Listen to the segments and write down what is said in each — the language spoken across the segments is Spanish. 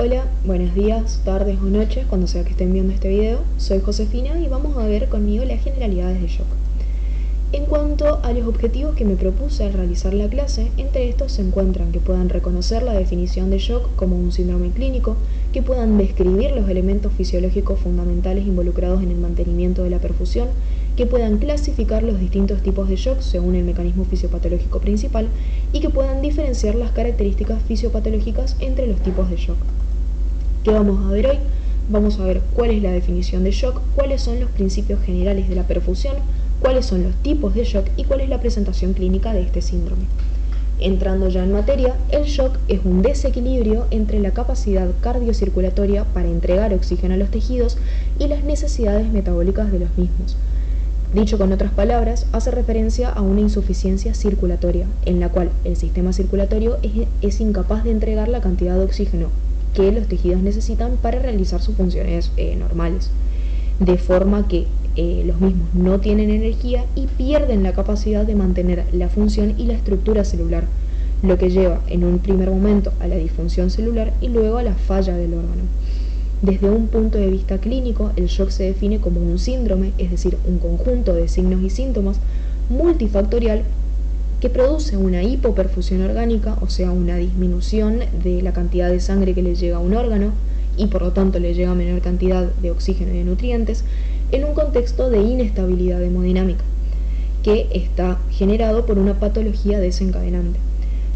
Hola, buenos días, tardes o noches, cuando sea que estén viendo este video. Soy Josefina y vamos a ver conmigo las generalidades de shock. En cuanto a los objetivos que me propuse al realizar la clase, entre estos se encuentran que puedan reconocer la definición de shock como un síndrome clínico, que puedan describir los elementos fisiológicos fundamentales involucrados en el mantenimiento de la perfusión, que puedan clasificar los distintos tipos de shock según el mecanismo fisiopatológico principal y que puedan diferenciar las características fisiopatológicas entre los tipos de shock. ¿Qué vamos a ver hoy? Vamos a ver cuál es la definición de shock, cuáles son los principios generales de la perfusión, cuáles son los tipos de shock y cuál es la presentación clínica de este síndrome. Entrando ya en materia, el shock es un desequilibrio entre la capacidad cardiocirculatoria para entregar oxígeno a los tejidos y las necesidades metabólicas de los mismos. Dicho con otras palabras, hace referencia a una insuficiencia circulatoria, en la cual el sistema circulatorio es incapaz de entregar la cantidad de oxígeno que los tejidos necesitan para realizar sus funciones normales, de forma que los mismos no tienen energía y pierden la capacidad de mantener la función y la estructura celular, lo que lleva en un primer momento a la disfunción celular y luego a la falla del órgano. Desde un punto de vista clínico, el shock se define como un síndrome, es decir, un conjunto de signos y síntomas multifactorial que produce una hipoperfusión orgánica, o sea, una disminución de la cantidad de sangre que le llega a un órgano y por lo tanto le llega menor cantidad de oxígeno y de nutrientes, en un contexto de inestabilidad hemodinámica, que está generado por una patología desencadenante.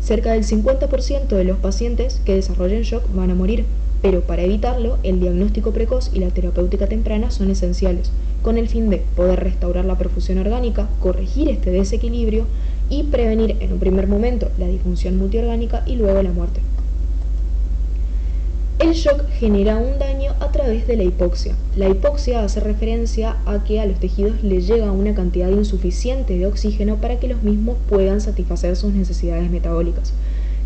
Cerca del 50% de los pacientes que desarrollen shock van a morir, pero para evitarlo, el diagnóstico precoz y la terapéutica temprana son esenciales, con el fin de poder restaurar la perfusión orgánica, corregir este desequilibrio y prevenir en un primer momento la disfunción multiorgánica y luego la muerte. El shock genera un daño a través de la hipoxia. La hipoxia hace referencia a que a los tejidos les llega una cantidad insuficiente de oxígeno para que los mismos puedan satisfacer sus necesidades metabólicas.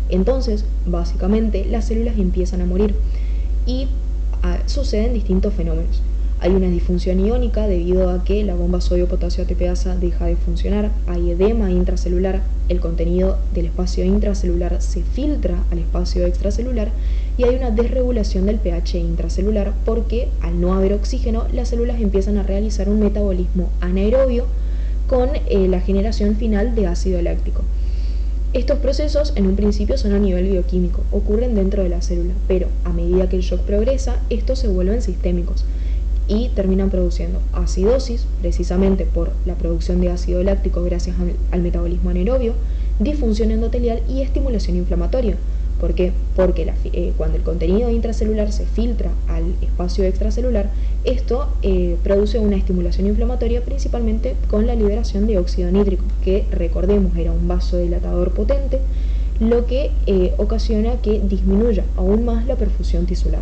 Entonces, básicamente, las células empiezan a morir y suceden distintos fenómenos. Hay una disfunción iónica debido a que la bomba sodio-potasio ATPasa deja de funcionar, hay edema intracelular, el contenido del espacio intracelular se filtra al espacio extracelular y hay una desregulación del pH intracelular porque al no haber oxígeno las células empiezan a realizar un metabolismo anaerobio con la generación final de ácido láctico. Estos procesos en un principio son a nivel bioquímico, ocurren dentro de la célula, pero a medida que el shock progresa, estos se vuelven sistémicos y terminan produciendo acidosis, precisamente por la producción de ácido láctico gracias al metabolismo anaerobio, disfunción endotelial y estimulación inflamatoria. ¿Por qué? Porque cuando el contenido intracelular se filtra al espacio extracelular, esto produce una estimulación inflamatoria principalmente con la liberación de óxido nítrico, que recordemos era un vasodilatador potente, lo que ocasiona que disminuya aún más la perfusión tisular.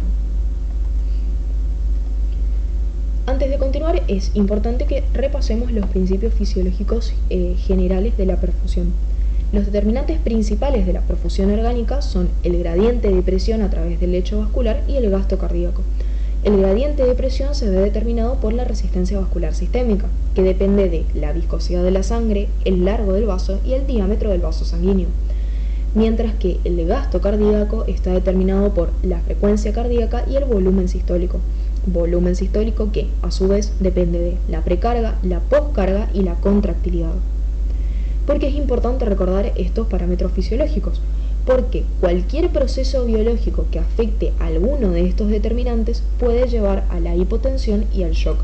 Antes de continuar, es importante que repasemos los principios fisiológicos generales de la perfusión. Los determinantes principales de la perfusión orgánica son el gradiente de presión a través del lecho vascular y el gasto cardíaco. El gradiente de presión se ve determinado por la resistencia vascular sistémica, que depende de la viscosidad de la sangre, el largo del vaso y el diámetro del vaso sanguíneo. Mientras que el gasto cardíaco está determinado por la frecuencia cardíaca y el volumen sistólico. Volumen sistólico que, a su vez, depende de la precarga, la poscarga y la contractilidad. ¿Por qué es importante recordar estos parámetros fisiológicos? Porque cualquier proceso biológico que afecte a alguno de estos determinantes puede llevar a la hipotensión y al shock.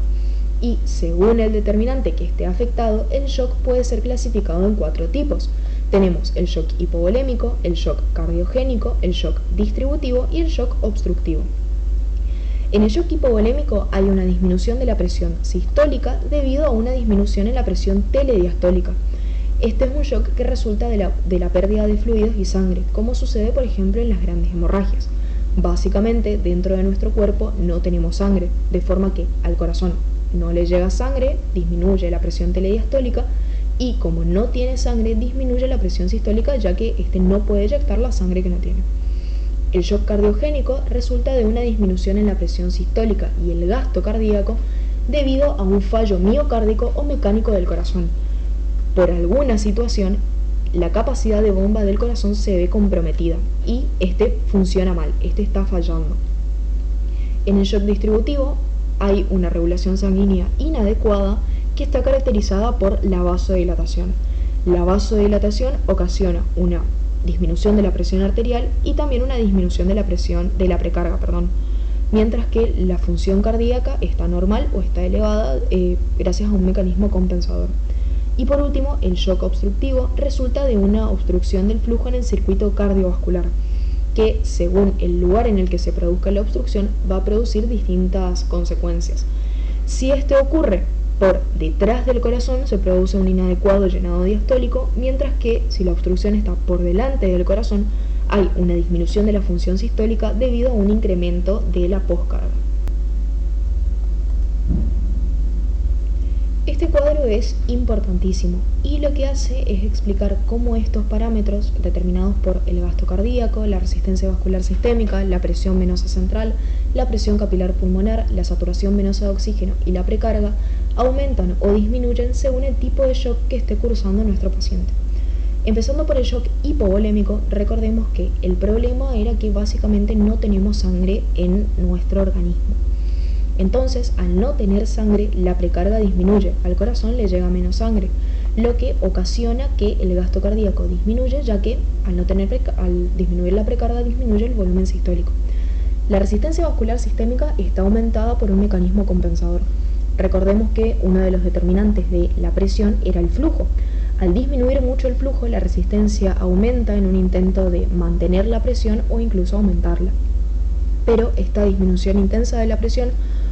Y según el determinante que esté afectado, el shock puede ser clasificado en 4 tipos. Tenemos el shock hipovolémico, el shock cardiogénico, el shock distributivo y el shock obstructivo. En el shock hipovolémico hay una disminución de la presión sistólica debido a una disminución en la presión telediastólica. Este es un shock que resulta de la pérdida de fluidos y sangre, como sucede por ejemplo en las grandes hemorragias. Básicamente, dentro de nuestro cuerpo no tenemos sangre, de forma que al corazón no le llega sangre, disminuye la presión telediastólica y como no tiene sangre, disminuye la presión sistólica ya que éste no puede eyectar la sangre que no tiene. El shock cardiogénico resulta de una disminución en la presión sistólica y el gasto cardíaco debido a un fallo miocárdico o mecánico del corazón. Por alguna situación, la capacidad de bomba del corazón se ve comprometida y este funciona mal, este está fallando. En el shock distributivo hay una regulación sanguínea inadecuada que está caracterizada por la vasodilatación. La vasodilatación ocasiona una disminución de la presión arterial y también una disminución de la presión de la precarga, mientras que la función cardíaca está normal o está elevada gracias a un mecanismo compensador. Y por último, el shock obstructivo resulta de una obstrucción del flujo en el circuito cardiovascular, que según el lugar en el que se produzca la obstrucción va a producir distintas consecuencias. Si esto ocurre por detrás del corazón, se produce un inadecuado llenado diastólico, mientras que si la obstrucción está por delante del corazón, hay una disminución de la función sistólica debido a un incremento de la poscarga. Este cuadro es importantísimo y lo que hace es explicar cómo estos parámetros determinados por el gasto cardíaco, la resistencia vascular sistémica, la presión venosa central, la presión capilar pulmonar, la saturación venosa de oxígeno y la precarga aumentan o disminuyen según el tipo de shock que esté cursando nuestro paciente. Empezando por el shock hipovolémico, recordemos que el problema era que básicamente no tenemos sangre en nuestro organismo. Entonces, al no tener sangre, la precarga disminuye, al corazón le llega menos sangre, lo que ocasiona que el gasto cardíaco disminuye, ya que al disminuir la precarga disminuye el volumen sistólico. La resistencia vascular sistémica está aumentada por un mecanismo compensador. Recordemos que uno de los determinantes de la presión era el flujo. Al disminuir mucho el flujo, la resistencia aumenta en un intento de mantener la presión o incluso aumentarla. Pero esta disminución intensa de la presión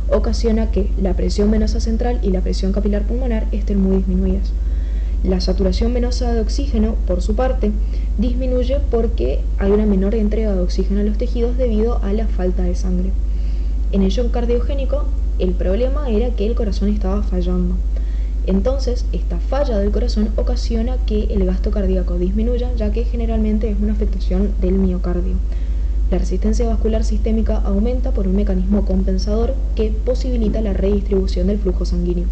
ocasiona que la presión venosa central y la presión capilar pulmonar estén muy disminuidas. La saturación venosa de oxígeno, por su parte, disminuye porque hay una menor entrega de oxígeno a los tejidos debido a la falta de sangre. En el shock cardiogénico, el problema era que el corazón estaba fallando. Entonces, esta falla del corazón ocasiona que el gasto cardíaco disminuya, ya que generalmente es una afectación del miocardio. La resistencia vascular sistémica aumenta por un mecanismo compensador que posibilita la redistribución del flujo sanguíneo.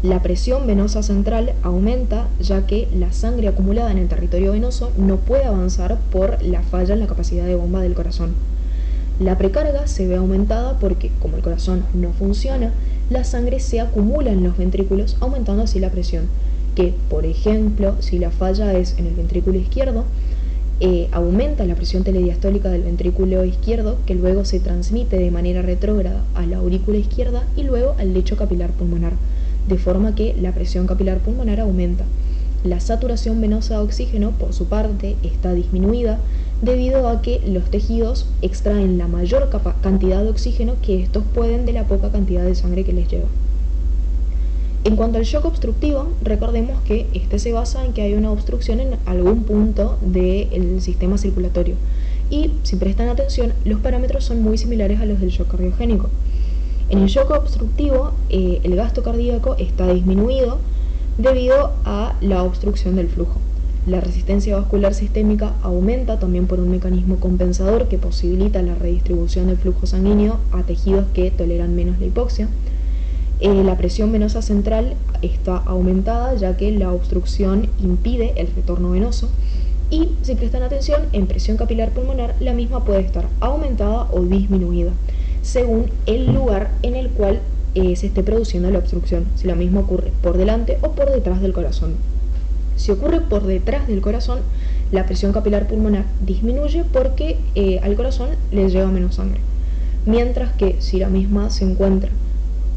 La presión venosa central aumenta, ya que la sangre acumulada en el territorio venoso no puede avanzar por la falla en la capacidad de bomba del corazón. La precarga se ve aumentada porque, como el corazón no funciona, la sangre se acumula en los ventrículos, aumentando así la presión, que, por ejemplo, si la falla es en el ventrículo izquierdo, aumenta la presión telediastólica del ventrículo izquierdo, que luego se transmite de manera retrógrada a la aurícula izquierda y luego al lecho capilar pulmonar, de forma que la presión capilar pulmonar aumenta. La saturación venosa de oxígeno, por su parte, está disminuida debido a que los tejidos extraen la mayor cantidad de oxígeno que estos pueden de la poca cantidad de sangre que les lleva. En cuanto al shock obstructivo, recordemos que este se basa en que hay una obstrucción en algún punto del sistema circulatorio. Y, si prestan atención, los parámetros son muy similares a los del shock cardiogénico. En el shock obstructivo, el gasto cardíaco está disminuido debido a la obstrucción del flujo. La resistencia vascular sistémica aumenta también por un mecanismo compensador que posibilita la redistribución del flujo sanguíneo a tejidos que toleran menos la hipoxia. La presión venosa central está aumentada, ya que la obstrucción impide el retorno venoso. Y, si prestan atención, en presión capilar pulmonar la misma puede estar aumentada o disminuida, según el lugar en el cual se esté produciendo la obstrucción, si la misma ocurre por delante o por detrás del corazón. Si ocurre por detrás del corazón, la presión capilar pulmonar disminuye porque al corazón le llega menos sangre, mientras que si la misma se encuentra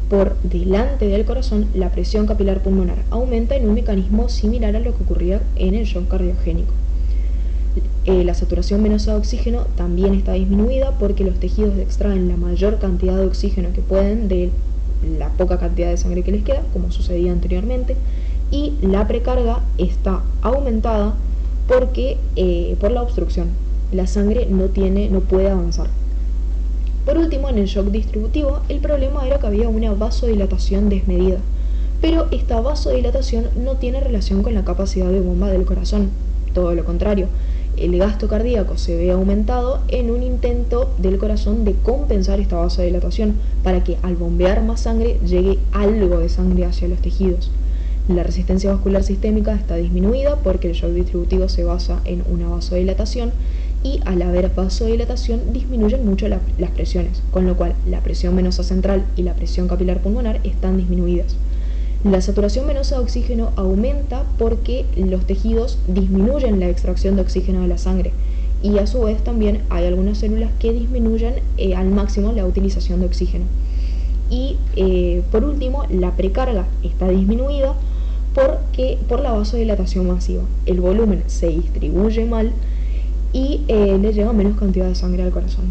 por delante del corazón, la presión capilar pulmonar aumenta en un mecanismo similar a lo que ocurría en el shock cardiogénico. La saturación venosa de oxígeno también está disminuida porque los tejidos extraen la mayor cantidad de oxígeno que pueden de la poca cantidad de sangre que les queda, como sucedía anteriormente, y la precarga está aumentada porque por la obstrucción. La sangre no puede avanzar. Por último, en el shock distributivo, el problema era que había una vasodilatación desmedida, pero esta vasodilatación no tiene relación con la capacidad de bomba del corazón, todo lo contrario. El gasto cardíaco se ve aumentado en un intento del corazón de compensar esta vasodilatación para que al bombear más sangre llegue algo de sangre hacia los tejidos. La resistencia vascular sistémica está disminuida porque el shock distributivo se basa en una vasodilatación y al haber vasodilatación disminuyen mucho las presiones, con lo cual la presión venosa central y la presión capilar pulmonar están disminuidas. La saturación venosa de oxígeno aumenta porque los tejidos disminuyen la extracción de oxígeno de la sangre y a su vez también hay algunas células que disminuyen al máximo la utilización de oxígeno. Y por último, la precarga está disminuida por la vasodilatación masiva. El volumen se distribuye mal y le llega menos cantidad de sangre al corazón.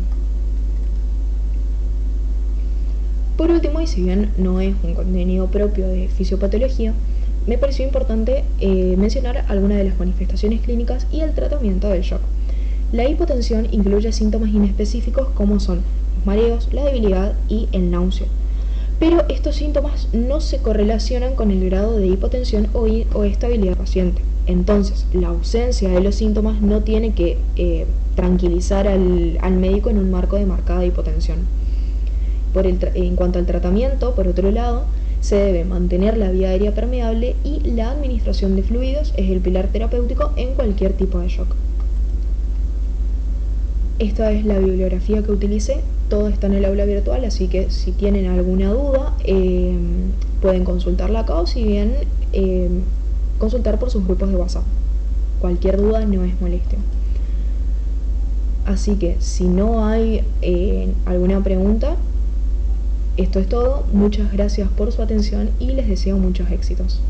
Por último, y si bien no es un contenido propio de fisiopatología, me pareció importante mencionar algunas de las manifestaciones clínicas y el tratamiento del shock. La hipotensión incluye síntomas inespecíficos como son los mareos, la debilidad y el náusea. Pero estos síntomas no se correlacionan con el grado de hipotensión o estabilidad del paciente. Entonces, la ausencia de los síntomas no tiene que tranquilizar al médico en un marco de marcada hipotensión. En cuanto al tratamiento, por otro lado, se debe mantener la vía aérea permeable y la administración de fluidos es el pilar terapéutico en cualquier tipo de shock. Esta es la bibliografía que utilicé, todo está en el aula virtual, así que si tienen alguna duda pueden consultarla acá o si bien consultar por sus grupos de WhatsApp. Cualquier duda no es molestia. Así que si no hay alguna pregunta, esto es todo. Muchas gracias por su atención y les deseo muchos éxitos.